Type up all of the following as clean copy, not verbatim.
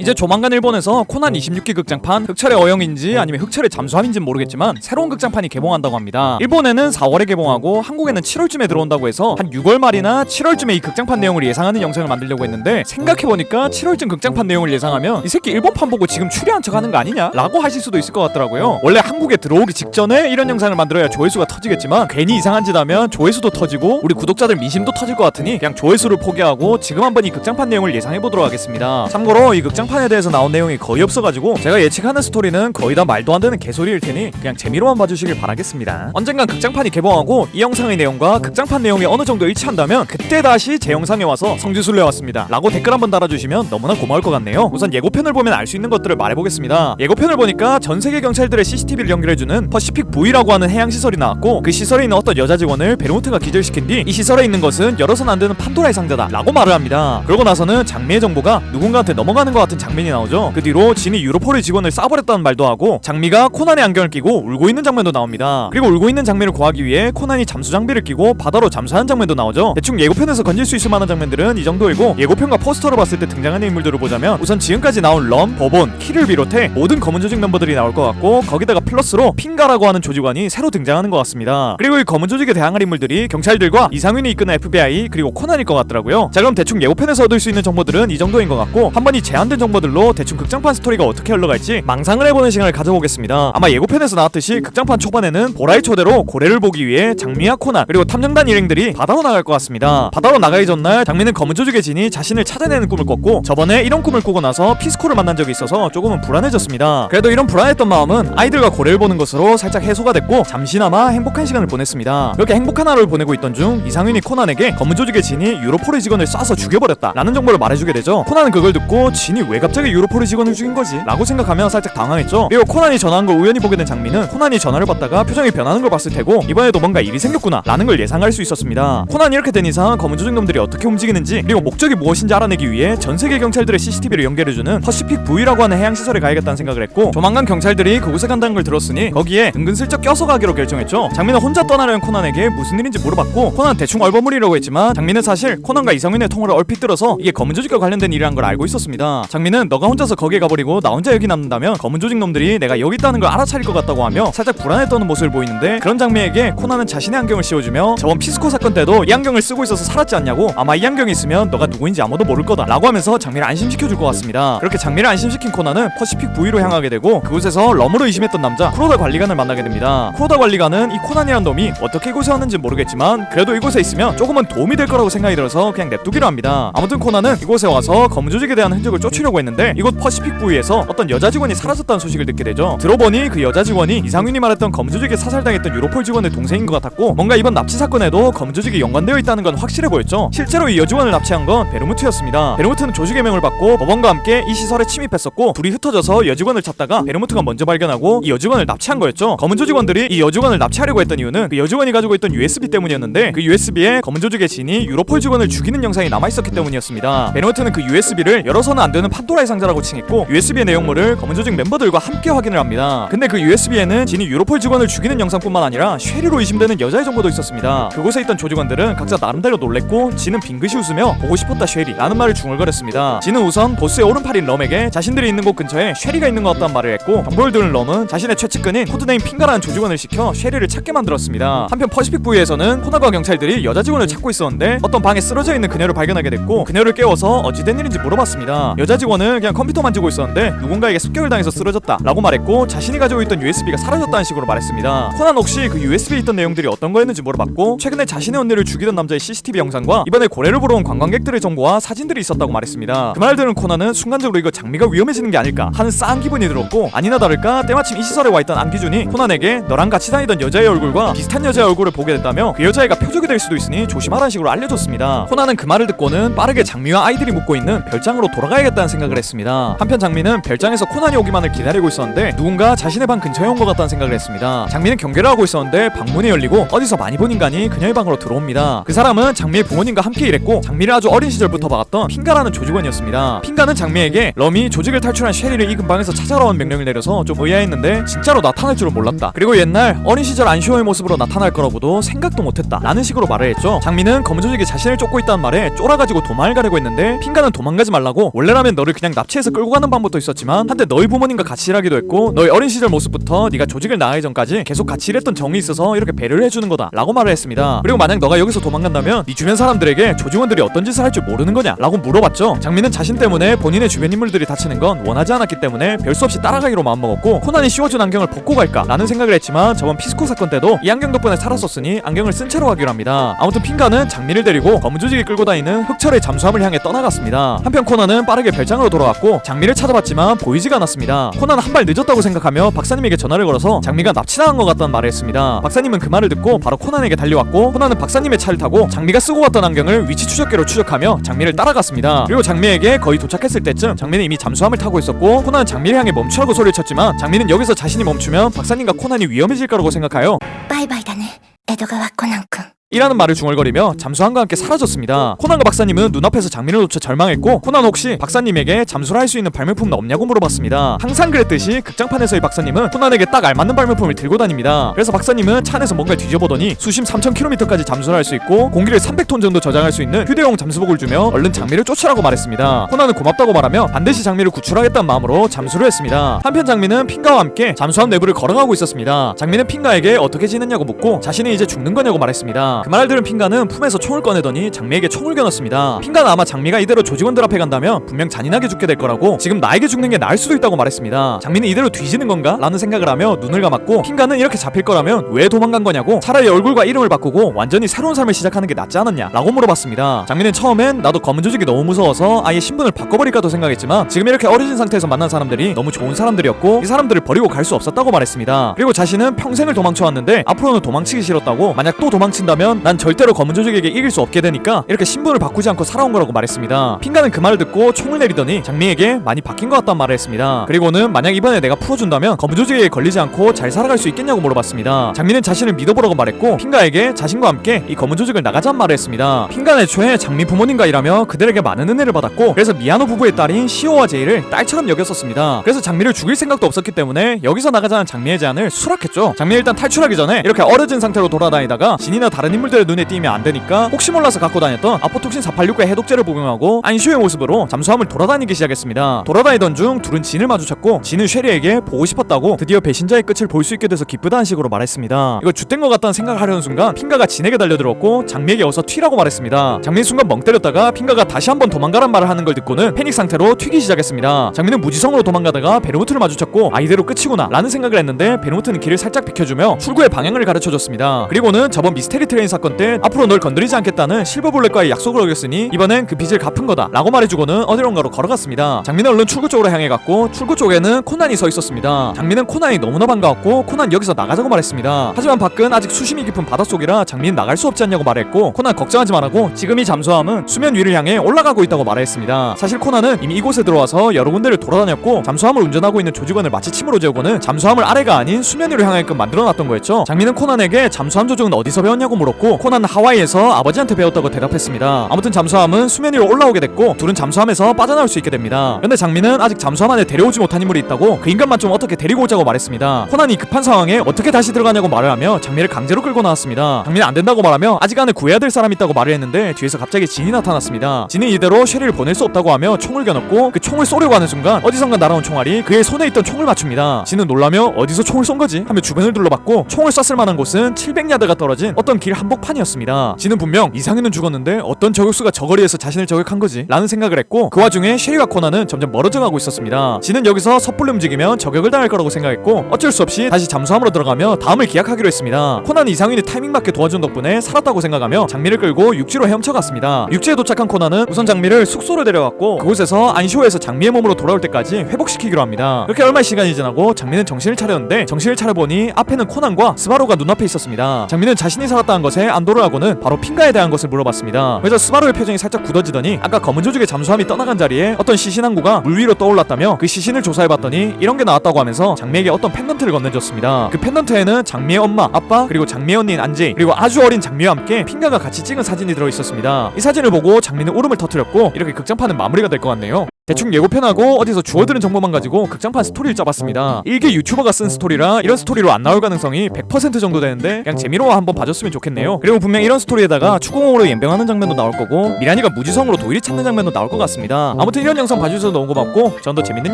이제 조만간 일본에서 코난 26기 극장판 흑철의 어영인지 아니면 흑철의 잠수함인지는 모르겠지만 새로운 극장판이 개봉한다고 합니다. 일본에는 4월에 개봉하고 한국에는 7월쯤에 들어온다고 해서 한 6월 말이나 7월쯤에 이 극장판 내용을 예상하는 영상을 만들려고 했는데, 생각해보니까 7월쯤 극장판 내용을 예상하면 이 새끼 일본판 보고 지금 추리한 척 하는 거 아니냐? 라고 하실 수도 있을 것 같더라고요. 원래 한국에 들어오기 직전에 이런 영상을 만들어야 조회수가 터지겠지만, 괜히 이상한 짓 하면 조회수도 터지고 우리 구독자들 민심도 터질 것 같으니 그냥 조회수를 포기하고 지금 한번 이 극장판 내용을 예상해보도록 하겠습니다. 참고로 이 극장판에 대해서 나온 내용이 거의 없어가지고 제가 예측하는 스토리는 거의 다 말도 안 되는 개소리일 테니 그냥 재미로만 봐주시길 바라겠습니다. 언젠간 극장판이 개봉하고 이 영상의 내용과 극장판 내용이 어느 정도 일치한다면 그때 다시 제 영상에 와서 성지순례 왔습니다 라고 댓글 한번 달아주시면 너무나 고마울 것 같네요. 우선 예고편을 보면 알 수 있는 것들을 말해보겠습니다. 예고편을 보니까 전세계 경찰들의 CCTV를 연결해주는 퍼시픽 V라고 하는 해양시설이 나왔고, 그 시설에 있는 어떤 여자 직원을 베르무트가 기절시킨 뒤 이 시설에 있는 것은 열어서는 안 되는 판도라의 상자다 라고 말을 합니다. 그러고 나서는 장미의 정보가 누군가한테 넘어가는 것 같은 장면이 나오죠. 그 뒤로 진이 유로폴의 직원을 쏴버렸다는 말도 하고, 장미가 코난의 안경을 끼고 울고 있는 장면도 나옵니다. 그리고 울고 있는 장면을 구하기 위해 코난이 잠수 장비를 끼고 바다로 잠수하는 장면도 나오죠. 대충 예고편에서 건질 수 있을 만한 장면들은 이 정도이고, 예고편과 포스터를 봤을 때 등장하는 인물들을 보자면 우선 지금까지 나온 럼, 버본, 키를 비롯해 모든 검은 조직 멤버들이 나올 것 같고, 거기다가 플러스로 핑가라고 하는 조직관이 새로 등장하는 것 같습니다. 그리고 이 검은 조직에 대항할 인물들이 경찰들과 이상윤이 이끄는 FBI 그리고 코난일 것 같더라고요. 자, 그럼 대충 예고편에서 얻을 수 있는 정보들은 이 정도인 것 같고, 한번 이 제한된 정보들로 대충 극장판 스토리가 어떻게 흘러갈지 망상을 해보는 시간을 가져보겠습니다. 아마 예고편에서 나왔듯이 극장판 초반에는 보라의 초대로 고래를 보기 위해 장미와 코난 그리고 탐정단 일행들이 바다로 나갈 것 같습니다. 바다로 나가기 전날 장미는 검은 조직의 진이 자신을 찾아내는 꿈을 꿨고, 저번에 이런 꿈을 꾸고 나서 피스코를 만난 적이 있어서 조금은 불안해졌습니다. 그래도 이런 불안했던 마음은 아이들과 고래를 보는 것으로 살짝 해소가 됐고, 잠시나마 행복한 시간을 보냈습니다. 이렇게 행복한 하루를 보내고 있던 중 이상윤이 코난에게 검은 조직의 진이 유로폴의 직원을 쏴서 죽여버렸다 라는 정보를 말해주게 되죠. 코난은 그걸 듣고 진이 왜 갑자기 유로폴의 직원을 죽인 거지? 라고 생각하며 살짝 당황했죠. 그리고 코난이 전화한 걸 우연히 보게 된 장미는 코난이 전화를 받다가 표정이 변하는 걸 봤을 테고, 이번에도 뭔가 일이 생겼구나 라는 걸 예상할 수 있었습니다. 코난이 이렇게 된 이상 검은 조직 놈들이 어떻게 움직이는지 그리고 목적이 무엇인지 알아내기 위해 전세계 경찰들의 CCTV를 연결해주는 퍼시픽 V라고 하는 해양시설에 가야겠다는 생각을 했고, 조만간 경찰들이 그곳에 간다는 걸 들었으니 거기에 은근슬쩍 껴서 가기로 결정했죠. 장미는 혼자 떠나려는 코난에게 무슨 일인지 물어봤고, 코난은 대충 얼버무리려고 했지만 장미는 사실 코난과 이상윤의 통화를 얼핏 들어서 이게 검은 조직과 관련된 일이란 걸 알고 있었습니다. 장미는 너가 혼자서 거기에 가버리고 나 혼자 여기 남는다면 검은 조직 놈들이 내가 여기 있다는 걸 알아차릴 것 같다고 하며 살짝 불안해 떠는 모습을 보이는데, 그런 장미에게 코난은 자신의 안경을 씌워주며 저번 피스코 사건 때도 이 안경을 쓰고 있어서 살았지 않냐고, 아마 이 안경이 있으면 너가 누구인지 아무도 모를 거다 라고 하면서 장미를 안심시켜줄 것 같습니다. 그렇게 장미를 안심시킨 코난은 퍼시픽 V로 향하게 되고, 그곳에서 럼으로 의심했던 남자 쿠로다 관리관을 만나게 됩니다. 쿠로다 관리관은 이 코난이란 놈이 어떻게 이곳에 왔는지 모르겠지만 그래도 이곳에 있으면 조금은 도움이 될 거라고 생각이 들어서 그냥 냅두기로 합니다. 아무튼 코난은 이곳에 와서 검은 조직에 대한 흔적을 쫓으려고 했는데, 이곳 퍼시픽 V에서 어떤 여자 직원이 사라졌다는 소식을 듣게 되죠. 들어보니 그 여자 직원이 이상윤이 말했던 검은 조직에 사살당했던 유로폴 직원의 동생인 것 같았고, 뭔가 이번 납치 사건에도 검은 조직이 연관되어 있다는 건 확실해 보였죠. 실제로 이 여직원을 납치한 건 베르무트였습니다. 베르무트는 조직의 명을 받고 법원과 함께 이 시설에 침입했었고, 둘이 흩어져서 여직원을 찾다가 베르무트가 먼저 발견하고 이 여직원을 납치한 거였죠. 검은 조직원들이 이 여직원을 납치하려고 했던 이유는 그 여직원이 가지고 있던 USB 때문이었는데, 그 USB에 검은 조직의 진이 유로폴 직원을 죽이는 영상이 남아있었기 때문이었습니다. 베르무트는 그 USB를 열어서는 안 되는 판도라의 상자라고 칭했고, USB의 내용물을 검은 조직 멤버들과 함께 확인을 합니다. 근데 그 USB에는 진이 유로폴 직원을 죽이는 영상뿐만 아니라 쉐리로 의심되는 여자의 정보도 있었습니다. 그곳에 있던 조직원들은 각자 나름대로 놀랬고, 진은 빙긋이 웃으며 보고 싶었다 쉐리 라는 말을 중얼거렸습니다. 진은 우선 보스의 오른팔인 럼에게 자신들이 있는 곳 근처에 쉐리가 있는 것 같다는 말을 했고, 정보를 들은 럼은 자신의 최측근인 코드네임 핑가라는 조직원을 시켜 쉐리를 찾게 만들었습니다. 한편 퍼시픽 V에서는 코난과 경찰들이 여자 직원을 찾고 있었는데 어떤 방에 쓰러져 있는 그녀를 발견하게 됐고, 그녀를 깨워서 어찌된 일인지 물어봤습니다. 여자 직원은 그냥 컴퓨터 만지고 있었는데 누군가에게 습격을 당해서 쓰러졌다 라고 말했고, 자신이 가지고 있던 USB가 사라졌다는 식으로 말했습니다. 코난 혹시 그 USB에 있던 내용들이 어떤 거였는지 물어봤고, 최근에 자신의 언니를 죽이던 남자의 CCTV 영상과 이번에 고래를 보러 온 관광객들의 정보와 사진들이 있었다고 말했습니다. 그 말 들은 코난은 순간적으로 이거 장미가 위험해지는 게 아닐까 하는 싸한 기분이 들었고, 아니나 다를까 때마침 이 시설에 와있던 안기준이 코난에게 너랑 같이 다니던 여자의 얼굴과 비슷한 여자의 얼굴을 보게 됐다며 그 여자애가 표적이 될 수도 있으니 조심하라는 식으로 알려줬습니다. 코난은 그 말을 듣고는 빠르게 장미와 아이들이 묵고 있는 별장으로 돌아가야겠다는 생각을 했습니다. 한편 장미는 별장에서 코난이 오기만을 기다리고 있었는데 누군가 자신의 방 근처에 온 것 같다는 생각을 했습니다. 장미는 경계를 하고 있었는데 방문이 열리고 어디서 많이 본 인간이 그녀의 방으로 들어옵니다. 그 사람은 장미의 부모님과 함께 일했고, 장미를 아주 어린 시절부터 봐왔던 핑가라는 조직원이었습니다. 핑가는 장미에게 럼이 조직을 탈출한 쉐리를 이근 방에서 찾아라는 명령을 내려서 좀 의아했는데 진짜로 나타날 줄은 몰랐다. 그리고 옛날 어린 시절 안쇼의 모습으로 나타날 거라고도 생각도 못했다 라는 식으로 말을 했죠. 장미는 검은 조직이 자신을 쫓고 있다는 말에 쫄아가지고 도망을 가려고 했는데, 핑가는 도망가지 말라고 원래라면 너를 너를 그냥 납치해서 끌고 가는 방법도 있었지만 한때 너희 부모님과 같이 일하기도 했고 너희 어린 시절 모습부터 네가 조직을 나가기 전까지 계속 같이 일했던 정이 있어서 이렇게 배려를 해주는 거다 라고 말을 했습니다. 그리고 만약 너가 여기서 도망간다면 네 주변 사람들에게 조직원들이 어떤 짓을 할 줄 모르는 거냐 라고 물어봤죠. 장민은 자신 때문에 본인의 주변 인물들이 다치는 건 원하지 않았기 때문에 별수 없이 따라가기로 마음먹었고 코난이 씌워준 안경을 벗고 갈까 라는 생각을 했지만 저번 피스코 사건 때도 이 안경 덕분에 살았었으니 안경을 쓴 채로 가기로 합니다. 아무튼 핑가는 장민을 데리고 검은 조직이 끌고 다니는 흑철의 잠수함을 향해 떠나갔습니다. 한편 코난은 빠르게 별장으로 돌아왔고 장민을 찾아봤지만 보이지가 않았습니다. 코난은 한 발 늦었다고 생각하며 박사님에게 전화를 걸어서 장미가 납치당한 것 같다는 말을 했습니다. 박사님은 그 말을 듣고 바로 코난에게 달려왔고 코난은 박사님의 차를 타고 장미가 쓰고 갔던 안경을 위치 추적기로 추적하며 장미를 따라갔습니다. 그리고 장미에게 거의 도착했을 때쯤 장미는 이미 잠수함을 타고 있었고 코난은 장미를 향해 멈추라고 소리를 쳤지만 장미는 여기서 자신이 멈추면 박사님과 코난이 위험해질 거라고 생각하여 バイバイだね、江戸川コナン君。 이라는 말을 중얼거리며 잠수함과 함께 사라졌습니다. 코난과 박사님은 눈앞에서 장민을 놓쳐 절망했고 코난 혹시 박사님에게 잠수를 할 수 있는 발명품은 없냐고 물어봤습니다. 항상 그랬듯이 극장판에서의 박사님은 코난에게 딱 알맞는 발명품을 들고 다닙니다. 그래서 박사님은 차 안에서 뭔가를 뒤져보더니 수심 3000km까지 잠수를 할 수 있고 공기를 300톤 정도 저장할 수 있는 휴대용 잠수복을 주며 얼른 장미를 쫓으라고 말했습니다. 코난은 고맙다고 말하며 반드시 장미를 구출하겠다는 마음으로 잠수를 했습니다. 한편 장미는 핑가와 함께 잠수함 내부를 걸어가고 있었습니다. 장미는 핑가에게 어떻게 지냈냐고 묻고 자신이 이제 죽는 거냐고 말했습니다. 그 말을 들은 핑가는 품에서 총을 꺼내더니 장미에게 총을 겨눴습니다. 핑가는 아마 장미가 이대로 조직원들 앞에 간다면 분명 잔인하게 죽게 될 거라고 지금 나에게 죽는 게 나을 수도 있다고 말했습니다. 장미는 이대로 뒤지는 건가? 라는 생각을 하며 눈을 감았고 핑가는 이렇게 잡힐 거라면 왜 도망간 거냐고 차라리 얼굴과 이름을 바꾸고 완전히 새로운 삶을 시작하는 게 낫지 않았냐? 라고 물어봤습니다. 장미는 처음엔 나도 검은 조직이 너무 무서워서 아예 신분을 바꿔버릴까도 생각했지만 지금 이렇게 어려진 상태에서 만난 사람들이 너무 좋은 사람들이었고 이 사람들을 버리고 갈 수 없었다고 말했습니다. 그리고 자신은 평생을 도망쳐왔는데 앞으로는 도망치기 싫었다고 만약 또 도망친다면 난 절대로 검은 조직에게 이길 수 없게 되니까 이렇게 신분을 바꾸지 않고 살아온 거라고 말했습니다. 핑가는 그 말을 듣고 총을 내리더니 장미에게 많이 바뀐 것 같다는 말을 했습니다. 그리고는 만약 이번에 내가 풀어준다면 검은 조직에게 걸리지 않고 잘 살아갈 수 있겠냐고 물어봤습니다. 장미는 자신을 믿어보라고 말했고 핑가에게 자신과 함께 이 검은 조직을 나가자는 말을 했습니다. 핑가는 애초에 장미 부모님과 일하며 그들에게 많은 은혜를 받았고 그래서 미야노 부부의 딸인 시오와 제이를 딸처럼 여겼었습니다. 그래서 장미를 죽일 생각도 없었기 때문에 여기서 나가자는 장미의 제안을 수락했죠. 장미는 일단 탈출하기 전에 이렇게 얼어진 상태로 돌아다니다가 진이나 다른 인물들의 눈에 띄면 안 되니까 혹시 몰라서 갖고 다녔던 아포톡신 486의 해독제를 복용하고 안시오의 모습으로 잠수함을 돌아다니기 시작했습니다. 돌아다니던 중 둘은 진을 마주쳤고 진은 쉐리에게 보고 싶었다고 드디어 배신자의 끝을 볼 수 있게 돼서 기쁘다는 식으로 말했습니다. 이거 쭌된 것 같다는 생각을 하려는 순간 핑가가 진에게 달려들었고 장미에게 어서 튀라고 말했습니다. 장미는 순간 멍 때렸다가 핑가가 다시 한번 도망가란 말을 하는 걸 듣고는 패닉 상태로 튀기 시작했습니다. 장미는 무지성으로 도망가다가 베르무트를 마주쳤고 아 이대로 끝이구나 라는 생각을 했는데 베르무트는 길을 살짝 비켜주며 출구의 방향을 가르쳐줬습니다. 그리고는 저번 미스테리 트레인 사건 때 앞으로 널 건드리지 않겠다는 실버블랙과의 약속을 어겼으니 이번엔 그 빚을 갚은 거다 라고 말해주고는 어디론가로 걸어갔습니다. 장미는 얼른 출구 쪽으로 향해 갔고 출구 쪽에는 코난이 서 있었습니다. 장미는 코난이 너무나 반가웠고 코난 여기서 나가자고 말했습니다. 하지만 밖은 아직 수심이 깊은 바닷속이라 장미는 나갈 수 없지 않냐고 말했고 코난 걱정하지 말라고 지금 이 잠수함은 수면 위를 향해 올라가고 있다고 말했습니다. 사실 코난은 이미 이곳에 들어와서 여러 군데를 돌아다녔고 잠수함을 운전하고 있는 조직원을 마치 침으로 재우고는 잠수함을 아래가 아닌 수면 위로 향하게끔 만들어놨던 거였죠. 장미는 코난에게 잠수함 조종은 어디서 배웠냐고 물었고 코난은 하와이에서 아버지한테 배웠다고 대답했습니다. 아무튼 잠수함은 수면 위로 올라오게 됐고 둘은 잠수함에서 빠져나올 수 있게 됩니다. 그런데 장미는 아직 잠수함 안에 데려오지 못한 인물이 있다고 그 인간만 좀 어떻게 데리고 오자고 말했습니다. 코난이 급한 상황에 어떻게 다시 들어가냐고 말을 하며 장미를 강제로 끌고 나왔습니다. 장미는 안 된다고 말하며 아직 안에 구해야 될 사람이 있다고 말을 했는데 뒤에서 갑자기 진이 나타났습니다. 진은 이대로 쉐리를 보낼 수 없다고 하며 총을 겨눴고 그 총을 쏘려고 하는 순간 어디선가 날아온 총알이 그의 손에 있던 총을 맞춥니다. 진은 놀라며 어디서 총을 쏜 거지? 하며 주변을 둘러봤고 총을 쐈을 만한 곳은 700야드가 떨어진 어떤 길 한복판이었습니다. 진은 분명 이상희는 죽었는데 어떤 저격수가 저 거리에서 자신을 저격한 거지? 라는 생각을 했고 그 와중에 쉐리와 코난은 점점 멀어져 가고 있었습니다. 진은 여기서 섣불리 움직이면 저격을 당할 거라고 생각했고 어쩔 수 없이 다시 잠수함으로 들어가며 다음을 기약하기로 했습니다. 코난은 이상인이 타이밍 맞게 도와준 덕분에 살았다고 생각하며 장미를 끌고 육지로 헤엄쳐갔습니다. 육지에 도착한 코난은 우선 장미를 숙소로 데려갔고 그곳에서 안시오에서 장미의 몸으로 돌아올 때까지 회복시키기로 합니다. 그렇게 얼마 시간이 지나고 장미는 정신을 차렸는데 정신을 차려보니 앞에는 코난과 스바루가 눈앞에 있었습니다. 장미는 자신이 살았다는 것에 안도를 하고는 바로 핑가에 대한 것을 물어봤습니다. 그래서 스바루의 표정이 살짝 굳어지더니 아까 검은 조직의 잠수함이 떠나간 자리에 어떤 시신 항구가 물 위로 떠올랐다며 그 시신을 조사해봤더니 이런 게 나왔다고 하면서 장미에게 어떤 펜던트를 건네줬습니다. 그 펜던트에는 장미의 엄마, 아빠, 그리고 장미의 언니인 안제이, 그리고 아주 어린 장미와 함께 핑가가 같이 찍은 사진이 들어있었습니다. 이 사진을 보고 장미는 울음을 터뜨렸고 이렇게 극장판은 마무리가 될 것 같네요. 대충 예고편하고 어디서 주워들은 정보만 가지고 극장판 스토리를 짜봤습니다. 일개 유튜버가 쓴 스토리라 이런 스토리로 안 나올 가능성이 100% 정도 되는데 그냥 재미로 한번 봐줬으면 좋겠네요. 있네요. 그리고 분명 이런 스토리에다가 추궁호로 연병하는 장면도 나올 거고 미란이가 무지성으로 도일이 찾는 장면도 나올 것 같습니다. 아무튼 이런 영상 봐주셔서 너무 고맙고 전 더 재밌는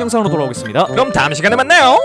영상으로 돌아오겠습니다. 그럼 다음 시간에 만나요.